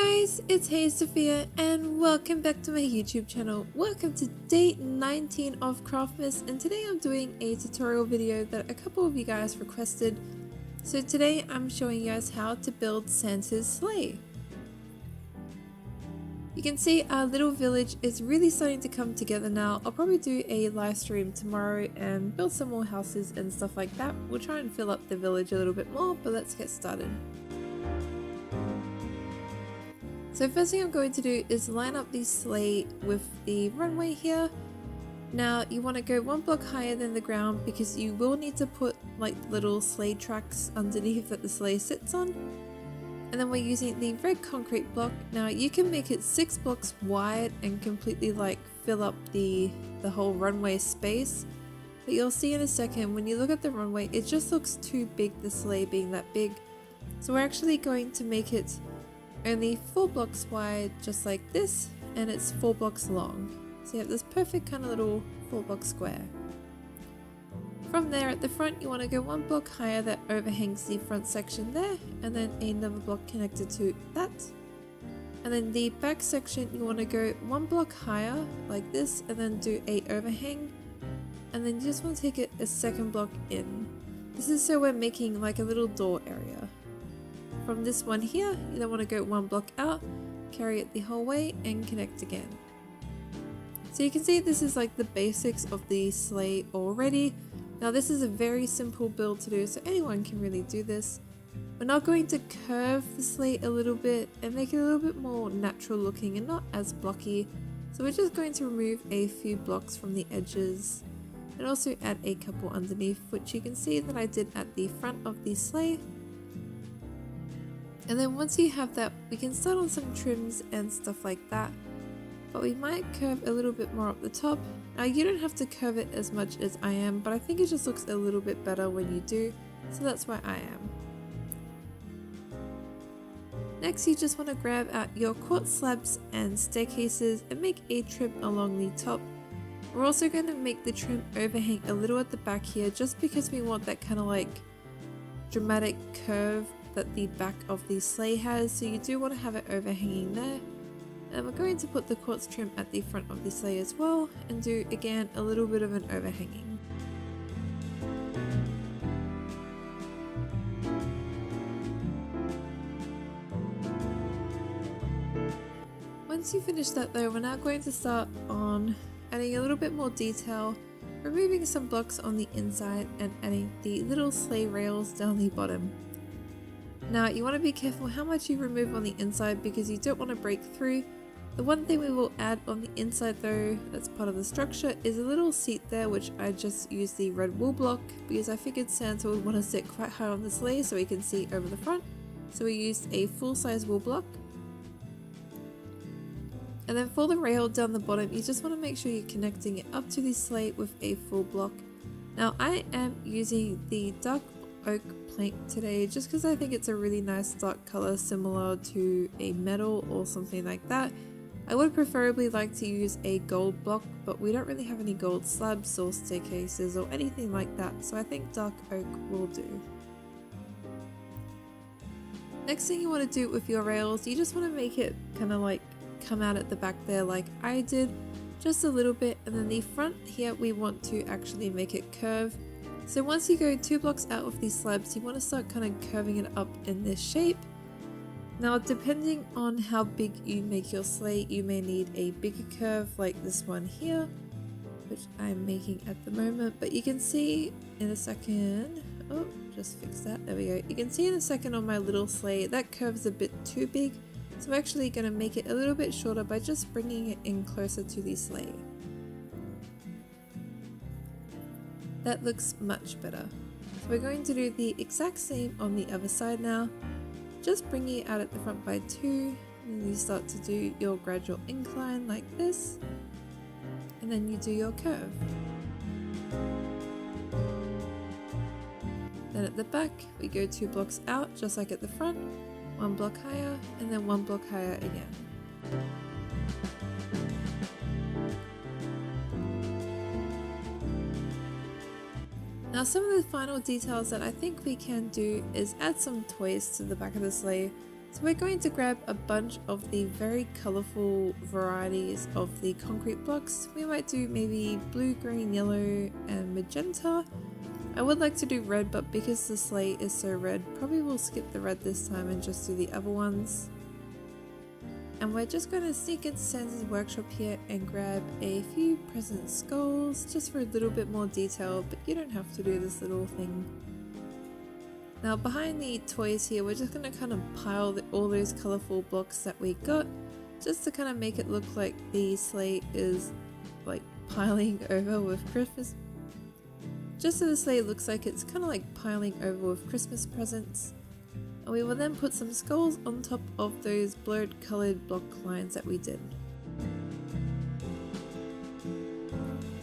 guys, it's Sophia and welcome back to my YouTube channel. Welcome to day 19 of CRAFTMAS, and today I'm doing a tutorial video that a couple of you guys requested. So today I'm showing you guys how to build Santa's sleigh. You can see our little village is really starting to come together now. I'll probably do a live stream tomorrow and build some more houses and stuff like that. We'll try and fill up the village a little bit more, but let's get started. So first thing I'm going to do is line up the sleigh with the runway here. Now you want to go one block higher than the ground because you will need to put like little sleigh tracks underneath that the sleigh sits on. And then we're using the red concrete block. Now you can make it 6 blocks wide and completely like fill up the whole runway space. But you'll see in a second when you look at the runway, it just looks too big, the sleigh being that big. So we're actually going to make it only 4 blocks wide, just like this, and it's 4 blocks long. So you have this perfect kind of little 4-block square. From there at the front, you want to go 1 block higher that overhangs the front section there, and then another block connected to that. And then the back section, you want to go 1 block higher like this, and then do a overhang. And then you just want to take it a 2nd block in. This is so we're making like a little door area. From this one here, you then want to go 1 block out, carry it the whole way, and connect again. So you can see this is like the basics of the sleigh already. Now this is a very simple build to do, so anyone can really do this. We're now going to curve the sleigh a little bit and make it a little bit more natural looking and not as blocky. So we're just going to remove a few blocks from the edges and also add a couple underneath, which you can see that I did at the front of the sleigh. And then once you have that, we can start on some trims and stuff like that. But we might curve a little bit more up the top. Now you don't have to curve it as much as I am, but I think it just looks a little bit better when you do. So that's why I am. Next, you just want to grab out your quartz slabs and staircases and make a trim along the top. We're also going to make the trim overhang a little at the back here, just because we want that kind of like dramatic curve that the back of the sleigh has, so you do want to have it overhanging there. And we're going to put the quartz trim at the front of the sleigh as well, and do again a little bit of an overhanging. Once you finish that though, we're now going to start on adding a little bit more detail, removing some blocks on the inside and adding the little sleigh rails down the bottom. Now you want to be careful how much you remove on the inside because you don't want to break through. The one thing we will add on the inside though, that's part of the structure, is a little seat there, which I just used the red wool block because I figured Santa would want to sit quite high on the sleigh so he can see over the front. So we used a full-size wool block. And then for the rail down the bottom, you just want to make sure you're connecting it up to the sleigh with a full block. Now I am using the dark oak plank today just because I think it's a really nice dark color similar to a metal or something like that. I would preferably like to use a gold block, but we don't really have any gold slabs or staircases or anything like that, so I think dark oak will do. Next thing you want to do with your rails, you just want to make it kind of like come out at the back there like I did, just a little bit, and then the front here we want to actually make it curve. So once you go 2 blocks out of these slabs, you want to start kind of curving it up in this shape. Now depending on how big you make your sleigh, you may need a bigger curve like this one here, which I'm making at the moment, but you can see in a second, oh just fix that, there we go. You can see in a second on my little sleigh that curve's a bit too big, so I'm actually going to make it a little bit shorter by just bringing it in closer to the sleigh. That looks much better. So we're going to do the exact same on the other side now. Just bringing it out at the front by 2, and you start to do your gradual incline like this, and then you do your curve. Then at the back, we go 2 blocks out, just like at the front, 1 block higher, and then 1 block higher again. Now some of the final details that I think we can do is add some toys to the back of the sleigh. So we're going to grab a bunch of the very colourful varieties of the concrete blocks. We might do maybe blue, green, yellow and magenta. I would like to do red, but because the sleigh is so red, probably we'll skip the red this time and just do the other ones. And we're just going to sneak into Santa's workshop here and grab a few present skulls just for a little bit more detail, but you don't have to do this little thing. Now behind the toys here, we're just going to kind of pile all those colourful blocks that we got, just to kind of make it look like the sleigh is like piling over with Christmas. Just so the sleigh looks like it's kind of like piling over with Christmas presents. And we will then put some skulls on top of those blurred coloured block lines that we did.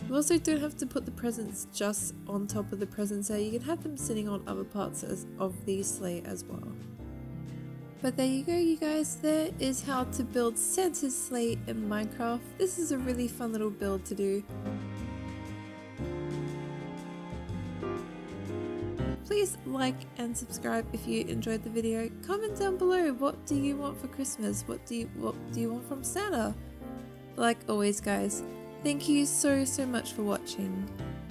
You also don't have to put the presents just on top of the presents there, you can have them sitting on other parts of the sleigh as well. But there you go you guys, there is how to build Santa's sleigh in Minecraft. This is a really fun little build to do. Please like and subscribe if you enjoyed the video. Comment down below, what do you want for Christmas? What do you want from Santa? Like always guys, thank you so much for watching.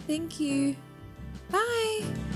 Thank you. Bye!